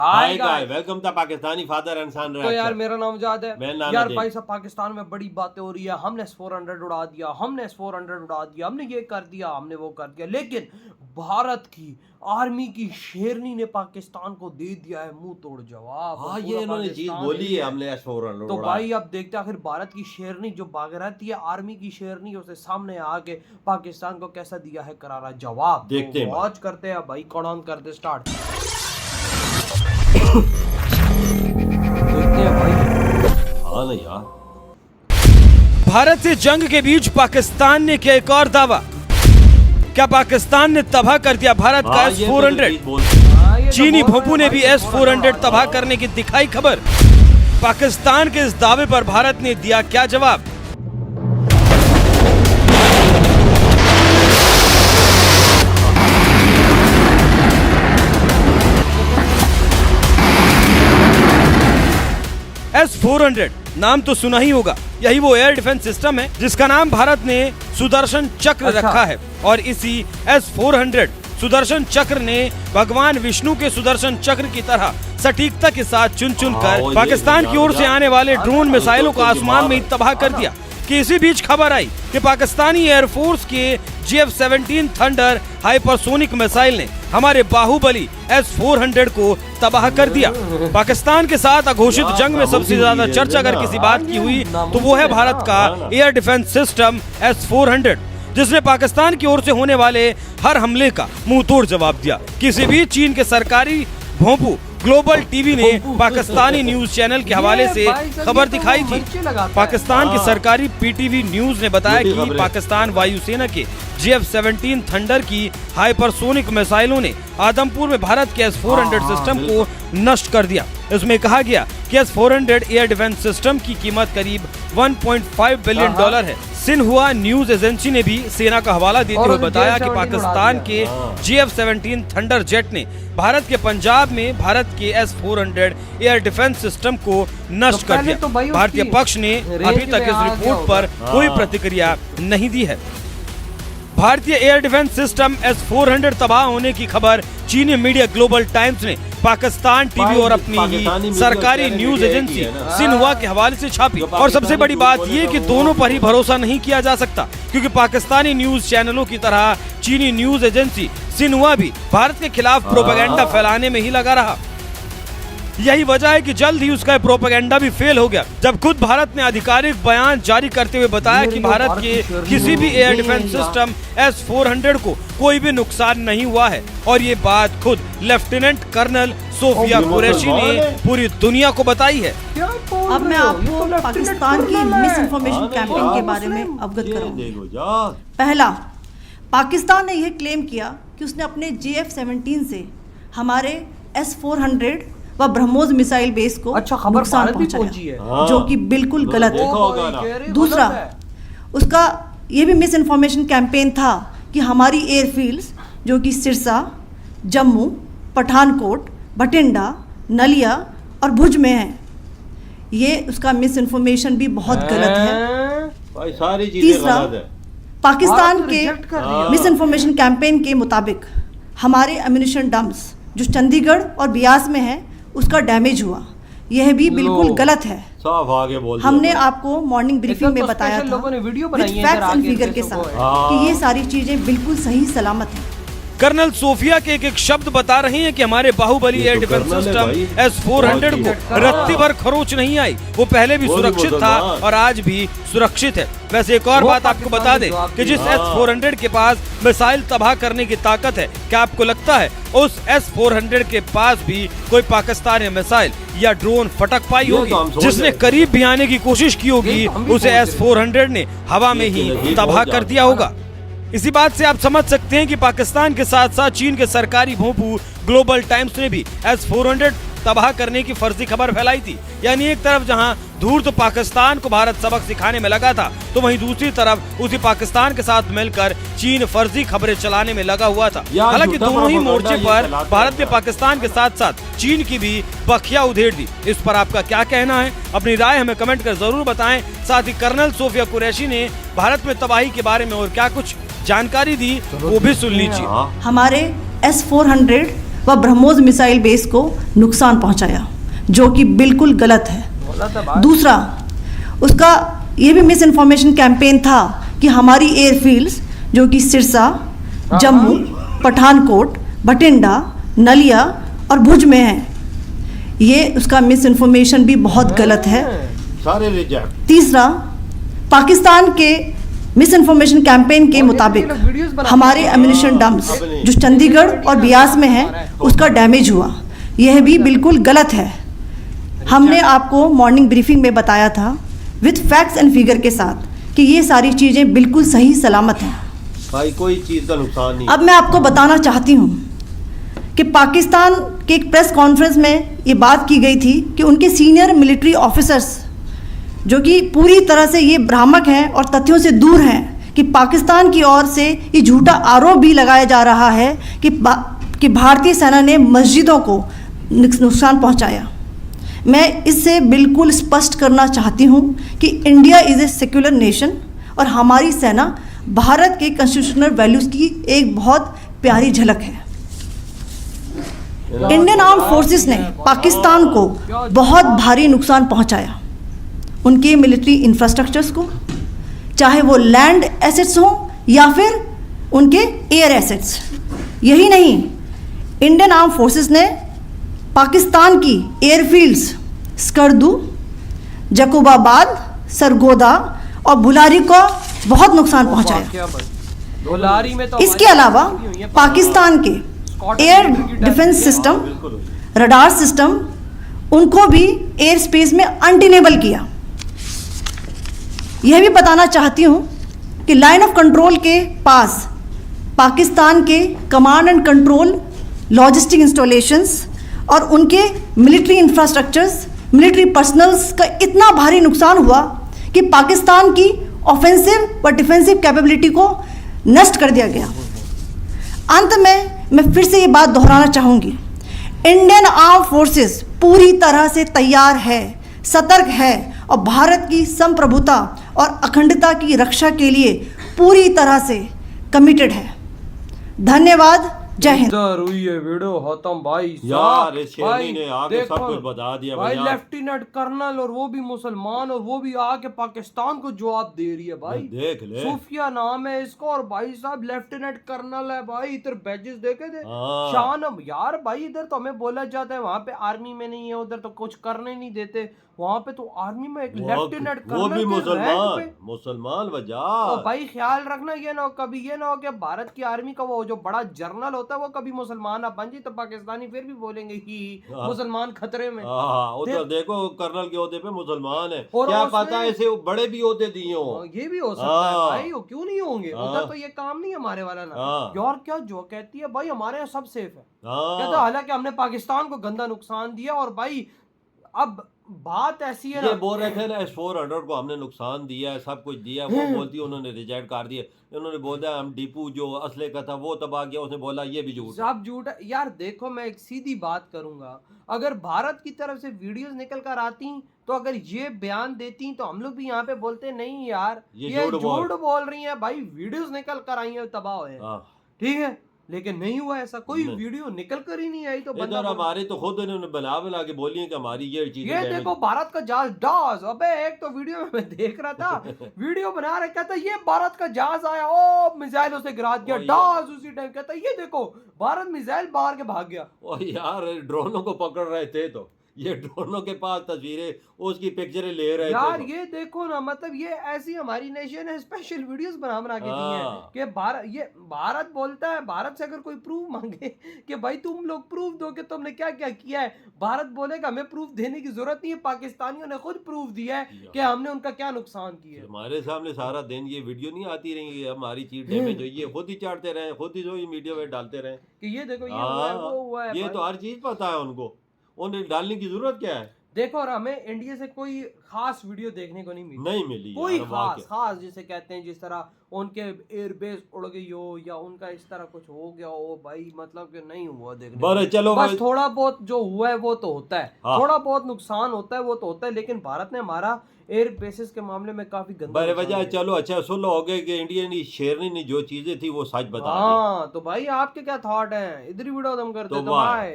Hi guys, welcome to Pakistani father and son. तो यार मेरा नाम जाद है। यार भाई साहब, पाकिस्तान में बड़ी बातें हो रही है। हमने S-400 उड़ा दिया, हमने S-400 उड़ा दिया, हमने ये कर दिया, हमने वो कर दिया। लेकिन भारत की आर्मी की शेरनी ने पाकिस्तान को दे दिया है मुंह तोड़ जवाब। हाँ, ये इन्होंने चीज बोली है, हमने S-400 तो भाई अब देखते हैं आखिर भारत की शेरनी जो भाग रहती है, आर्मी की शेरनी उसे सामने आके पाकिस्तान को कैसा दिया है करारा जवाब। देखते हैं, वॉच करते हैं भाई। कौन ऑन करते स्टार्ट देखते हैं भाई। हाँ नहीं यार, भारत से जंग के बीच पाकिस्तान ने किया एक और दावा। क्या पाकिस्तान ने तबाह कर दिया भारत का S-400? चीनी भोंपू ने भी S-400 तबाह करने की दिखाई खबर। पाकिस्तान के इस दावे पर भारत ने दिया क्या जवाब? S-400 नाम तो सुना ही होगा। यही वो एयर डिफेंस सिस्टम है जिसका नाम भारत ने सुदर्शन चक्र रखा है। और इसी S-400 सुदर्शन चक्र ने भगवान विष्णु के सुदर्शन चक्र की तरह सटीकता के साथ चुन चुन कर पाकिस्तान की ओर से आने वाले ड्रोन मिसाइलों को आसमान में ही तबाह कर दिया। कि इसी बीच खबर आई कि पाकिस्तानी एयरफोर्स के GF-17 थंडर हाइपरसोनिक मिसाइल ने हमारे बाहुबली S-400 को तबाह कर दिया। पाकिस्तान के साथ अघोषित जंग में सबसे ज्यादा चर्चा अगर किसी बात की हुई तो वो है भारत का एयर डिफेंस सिस्टम S-400, जिसने पाकिस्तान की ओर से होने वाले हर हमले का मुंह तोड़ जवाब दिया। किसी भी चीन के सरकारी भोंपू ग्लोबल टीवी ने पाकिस्तानी न्यूज चैनल के हवाले से खबर दिखाई थी। पाकिस्तान की सरकारी PTV न्यूज ने बताया कि पाकिस्तान वायुसेना के GF-17 थंडर की हाइपरसोनिक मिसाइलों ने आदमपुर में भारत के S-400 सिस्टम को नष्ट कर दिया। इसमें कहा गया कि S-400 एयर डिफेंस सिस्टम की कीमत करीब $1.5 बिलियन है। सिन्हुआ न्यूज एजेंसी ने भी सेना का हवाला देते हुए बताया कि पाकिस्तान के GF-17 थंडर जेट ने भारत के पंजाब में भारत के S-400 एयर डिफेंस सिस्टम को नष्ट कर दिया। भारतीय पक्ष ने अभी तक इस रिपोर्ट पर कोई प्रतिक्रिया नहीं दी है। भारतीय एयर डिफेंस सिस्टम S-400 तबाह होने की खबर चीनी मीडिया ग्लोबल टाइम्स ने पाकिस्तान टीवी और अपनी ही सरकारी न्यूज एजेंसी सिन्हुआ के हवाले से छापी। और सबसे बड़ी बात ये कि दोनों पर ही भरोसा नहीं किया जा सकता, क्योंकि पाकिस्तानी न्यूज चैनलों की तरह चीनी न्यूज एजेंसी सिन्हुआ भी भारत के खिलाफ प्रोपेगेंडा फैलाने में ही लगा रहा। यही वजह है कि जल्द ही उसका प्रोपेगेंडा भी फेल हो गया, जब खुद भारत ने आधिकारिक बयान जारी करते हुए बताया कि भारत के किसी भी एयर डिफेंस सिस्टम S-400 को कोई भी नुकसान नहीं हुआ है। और ये बात खुद लेफ्टिनेंट कर्नल सोफिया कुरैशी ने पूरी दुनिया को बताई है। अब मैं आपको पाकिस्तान की मिस इन्फॉर्मेशन कैंपेन के बारे में अवगत कराऊंगी। पहला, पाकिस्तान ने यह क्लेम किया कि उसने अपने GF-17 से हमारे S-400 व ब्रह्मोस मिसाइल बेस को नुकसान पहुंचाया, जो कि बिल्कुल गलत है। दूसरा, उसका ये भी मिस इन्फॉर्मेशन कैंपेन था कि हमारी एयरफील्ड्स जो कि सिरसा, जम्मू, पठानकोट, बठिंडा, नलिया और भुज में है। ये उसका मिस इन्फॉर्मेशन भी बहुत गलत है। तीसरा, पाकिस्तान के मिस इन्फॉर्मेशन कैंपेन के मुताबिक हमारे एम्यूनिशन डम्प्स जो चंडीगढ़ और बियास में है उसका डैमेज हुआ। यह भी बिल्कुल गलत है। हमने आपको मॉर्निंग ब्रीफिंग में बताया था विद फैक्ट्स एंड फिगर के साथ कि ये सारी चीजें बिल्कुल सही सलामत हैं। कर्नल सोफिया के एक शब्द बता रहे हैं कि हमारे Baahubali air defence system S-400 को रत्ती भर खरोच नहीं आई। वो पहले भी सुरक्षित था और आज भी सुरक्षित है। वैसे एक और बात आपको बता दें कि जिस S-400 के पास मिसाइल तबाह करने की ताकत है, क्या आपको लगता है उस S-400 के पास भी कोई पाकिस्तानी मिसाइल या ड्रोन फटक पाई होगी? जिसने करीब भी आने की कोशिश की होगी उसे S-400 ने हवा में ही तबाह कर दिया होगा। इसी बात से आप समझ सकते हैं कि पाकिस्तान के साथ साथ चीन के सरकारी भोंपू ग्लोबल टाइम्स ने भी S-400 तबाह करने की फर्जी खबर फैलाई थी। यानी एक तरफ जहां दूर तो पाकिस्तान को भारत सबक सिखाने में लगा था, तो वहीं दूसरी तरफ उसी पाकिस्तान के साथ मिलकर चीन फर्जी खबरें चलाने में लगा हुआ था। हालांकि दोनों ही मोर्चे पर भारत ने पाकिस्तान के साथ साथ चीन की भी बखिया उधेड़ दी। इस पर आपका क्या कहना है? अपनी राय हमें कमेंट कर जरूर बताएं। साथ ही कर्नल सोफिया कुरैशी ने भारत में तबाही के बारे में और क्या कुछ जानकारी दी वो भी सुन लीजिए। हमारे S-400 व ब्रह्मोस मिसाइल बेस को नुकसान पहुंचाया, जो कि बिल्कुल गलत है। दूसरा, उसका ये भी मिस इन्फॉर्मेशन कैंपेन था कि हमारी एयरफील्ड्स जो कि सिरसा, जम्मू, पठानकोट, बठिंडा, नलिया और भुज में है, ये उसका मिस इन्फॉर्मेशन भी बहुत गलत है। सारे रिजेक्ट। तीसरा, पाकिस्तान के मिस इन्फॉर्मेशन कैंपेन के मुताबिक हमारे एम्यूनिशन डंप्स जो चंडीगढ़ और बियास में है उसका डैमेज हुआ, यह भी बिल्कुल गलत है। हमने आपको मॉर्निंग ब्रीफिंग में बताया था विथ फैक्ट्स एंड फिगर के साथ कि ये सारी चीज़ें बिल्कुल सही सलामत हैं भाई, कोई चीज़ का नुकसान नहीं। अब मैं आपको बताना चाहती हूँ कि पाकिस्तान के एक प्रेस कॉन्फ्रेंस में ये बात की गई थी कि उनके सीनियर मिलिट्री ऑफिसर्स जो कि पूरी तरह से ये भ्रामक हैं और तथ्यों से दूर हैं कि पाकिस्तान की ओर से ये झूठा आरोप भी लगाया जा रहा है कि भारतीय सेना ने मस्जिदों को नुकसान पहुंचाया। मैं इससे बिल्कुल स्पष्ट करना चाहती हूं कि India is a secular nation और हमारी सेना भारत के कॉन्स्टिट्यूशनल वैल्यूज़ की एक बहुत प्यारी झलक है। इंडियन आर्म फोर्सेस ने पाकिस्तान को बहुत भारी नुकसान पहुंचाया, उनके मिलिट्री इंफ्रास्ट्रक्चर्स को, चाहे वो लैंड एसेट्स हों या फिर उनके एयर एसेट्स। यही नहीं, इंडियन आर्म फोर्सेस ने पाकिस्तान की एयरफील्ड्स स्कर्दू, जकोबाबाद, सरगोदा और बुलारी को बहुत नुकसान पहुंचाया। इसके अलावा पाकिस्तान के air defence system, radar system, उनको भी एयर स्पेस में अनटेनेबल किया। यह भी बताना चाहती हूँ कि लाइन ऑफ कंट्रोल के पास पाकिस्तान के command and control logistic installations और उनके मिलिट्री इंफ्रास्ट्रक्चर्स, मिलिट्री पर्सनल्स का इतना भारी नुकसान हुआ कि पाकिस्तान की ऑफेंसिव व डिफेंसिव कैपेबिलिटी को नष्ट कर दिया गया। अंत में मैं फिर से ये बात दोहराना चाहूँगी, इंडियन आर्म फोर्सेस पूरी तरह से तैयार है, सतर्क है और भारत की संप्रभुता और अखंडता की रक्षा के लिए पूरी तरह से कमिटेड है। धन्यवाद, जय हिंद। हुई है वीडियो खत्म भाई यार, इस शेरनी भाई ने आके सब कुछ बता दिया भाई। भैया। लेफ्टिनेंट कर्नल और वो भी मुसलमान, और वो भी आके पाकिस्तान को जवाब दे रही है भाई। देख ले, सूफिया नाम है इसका और भाई साहब लेफ्टिनेंट कर्नल है भाई। इधर बैजेस देखे थे, हाँ। शान यार भाई। इधर तो हमें बोला जाता है वहाँ पे आर्मी में नहीं है, उधर तो कुछ करने नहीं देते, वहाँ पे तो आर्मी में एक लेफ्टिनेंट कर्नल वो भी के रैंक पे। मुसलमान तो वजह। भाई ख्याल रखना, ये ना हो कभी ये ना हो कि भारत की आर्मी का वो जो बड़ा जर्नल होता है वो कभी मुसलमान बन जाए तो पाकिस्तानी फिर भी बोलेंगे कि मुसलमान खतरे में। उधर देखो कर्नल के ओहदे पे मुसलमान है, और क्या उसमें- पता ऐसे बड़े भी होते दिए हो। ये भी हो सकता है भाई, वो क्यों नहीं होंगे। उधर तो ये काम नहीं है हमारे वाला ना। यार क्या जो कहती है भाई हमारे यहाँ सब सेफ है, कहता है हालांकि हमने पाकिस्तान को गंदा नुकसान दिया। और भाई अब बात ऐसी है ये ना, बोल रहे थे ना S-400 को हमने नुकसान दिया है, सब कुछ दिया, वो बोलती है उन्होंने रिजेक्ट कर दिया। उन्होंने बोला हम डिपू जो असले का था वो तबाह किया, उसने बोला ये भी झूठ। सब झूठ है यार। देखो मैं एक सीधी बात करूंगा, अगर भारत की तरफ से वीडियोस निकल कर आती तो अगर ये बयान देती तो हम लोग भी यहाँ पे बोलते नहीं यार ये झूठ बोल रही है भाई, वीडियोस निकल कर आई है तबाह है, ठीक है। लेकिन नहीं हुआ ऐसा, कोई वीडियो निकल कर ही नहीं आई। तो बंदा हमारे तो खुद इन्होंने बना के बोली है कि हमारी ये चीज, ये देखो भारत का जहाज डाज। अबे एक तो वीडियो में मैं देख रहा था, वीडियो बना रहा, कहता ये भारत का जहाज आया, ओ मिसाइल उसे गिरा दिया, डाज उसी टाइम। कहता ये देखो भारत मिसाइल बाहर के भाग गया। ओ यार ड्रोनों को पकड़ रहे थे तो ये ड्रोनों के पास तस्वीरें, उसकी पिक्चरें ले रहे थे यार। ये देखो ना, मतलब ये ऐसी हमारी नेशन है, स्पेशल वीडियोस बना के दी हैं कि भारत बोलता है, भारत से अगर कोई प्रूफ मांगे कि भाई तुम लोग प्रूफ दो कि तुमने क्या क्या किया है, भारत बोलेगा हमें प्रूफ देने की जरूरत नहीं है, पाकिस्तानियों ने खुद प्रूफ दिया है कि हमने उनका क्या नुकसान किया है। हमारे सामने सारा दिन ये वीडियो नहीं आती रही, हमारी चीज डैमेज हुई है, खुद ही चाटते रहे, खुद ही जो मीडिया में डालते रहे कि ये देखो ये हुआ है, वो हुआ है। ये तो हर चीज पता है उनको, उन्हें डालने की जरूरत क्या है। देखो, और हमें इंडिया से कोई खास वीडियो देखने को नहीं मिली, नहीं मिली कोई यार, वाह क्या। खास जिसे कहते हैं, जिस तरह उनके एयरबेस उड़ गई हो या उनका इस तरह कुछ हो गया हो भाई, मतलब कि नहीं हुआ देखने को। बड़े चलो बस भाई। थोड़ा बहुत जो हुआ है वो तो होता है, हाँ। थोड़ा बहुत नुकसान होता है वो तो होता है, लेकिन भारत ने हमारा एयर बेसिस के मामले में काफी गंदा बड़े नुकसान वजह किया। चलो अच्छा सुन हो गए कि इंडियन शेरनी ने जो चीजें थी वो सच बता दी। हाँ, तो भाई आपके क्या थॉट हैं, इधर ही वीडियो खत्म करते तो तो वाह। बाय।